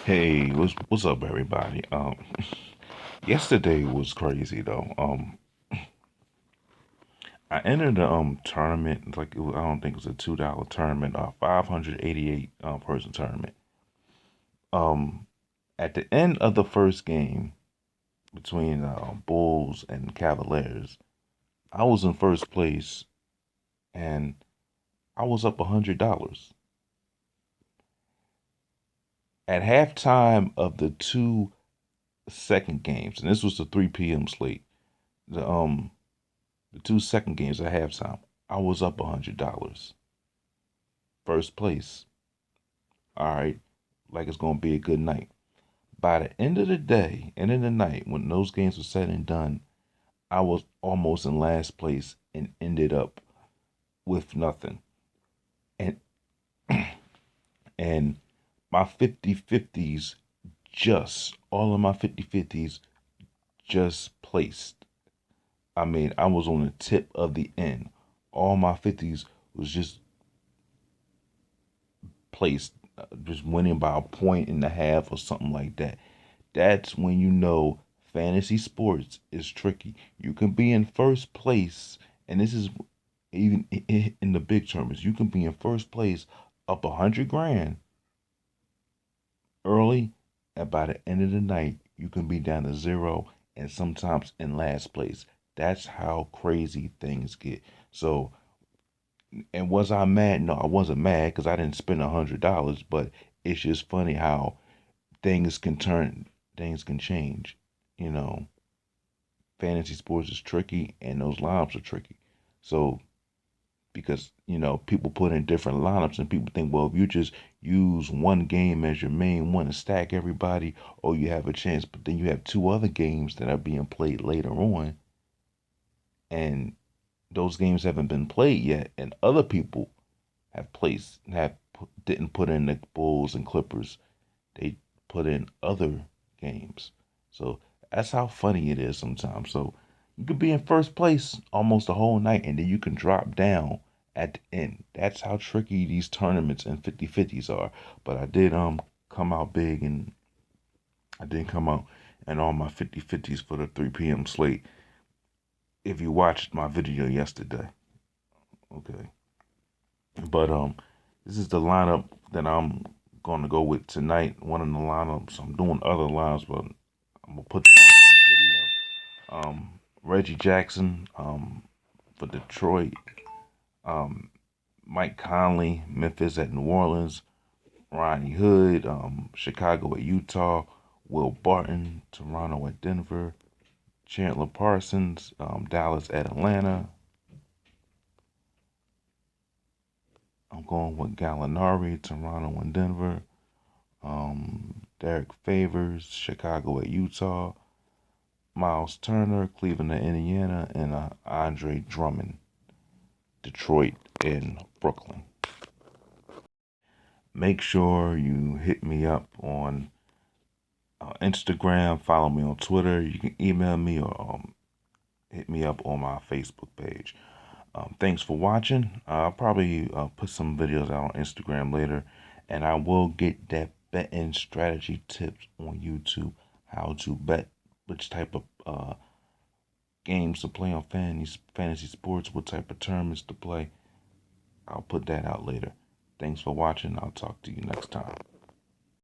Hey, what's up, everybody? Yesterday was crazy though. I entered a tournament like I don't think it was a $2 tournament, 588 person tournament. Um, at the end of the first game between Bulls and Cavaliers, I was in first place and I was up $100 at halftime of the two second games, and this was the 3 p.m. slate. The two second games at halftime, I was up $100. First place. All right. Like it's gonna be a good night. By the end of the day, end of the night, when those games were said and done, I was almost in last place and ended up with nothing. And and my 50-50s just all of my 50-50s just placed. I mean, I was on the tip of the end. All my 50s was just placed, just winning by a point and a half or something like that. That's when you know fantasy sports is tricky. You can be in first place, and this is even in the big tournaments. You can be in first place up 100 grand early, and by the end of the night, you can be down to zero and sometimes in last place. That's how crazy things get. So, and was I mad? No, I wasn't mad because I didn't spend $100. But it's just funny how things can turn, things can change. You know, fantasy sports is tricky and those lineups are tricky. So because people put in different lineups and people think, well, if you just use one game as your main one and stack everybody, or you have a chance. But then you have two other games that are being played later on, and those games haven't been played yet, and other people didn't put in the Bulls and Clippers. They put in other games. So that's how funny it is sometimes. So you could be in first place almost the whole night and then you can drop down at the end. That's how tricky these tournaments and 50-50s are. But I did come out big, and I did come out and all my 50-50s for the 3 p.m. slate. If you watched my video yesterday. Okay. But this is the lineup that I'm gonna go with tonight. One of the lineups. I'm doing other lines, but I'm gonna put this in the video. Reggie Jackson for Detroit. Um, Mike Conley, Memphis at New Orleans. Ronnie Hood, Chicago at Utah. Will Barton, Toronto at Denver. Chandler Parsons, Dallas at Atlanta. I'm going with Gallinari, Toronto and Denver. Derek Favors, Chicago at Utah. Miles Turner, Cleveland at Indiana, and Andre Drummond, Detroit and Brooklyn. Make sure you hit me up on Instagram, follow me on Twitter. You can email me or hit me up on my Facebook page. Thanks for watching. I'll probably put some videos out on Instagram later, and I will get that betting strategy tips on YouTube. How to bet, which type of games to play on fantasy sports, what type of tournaments to play. I'll put that out later. Thanks for watching. I'll talk to you next time.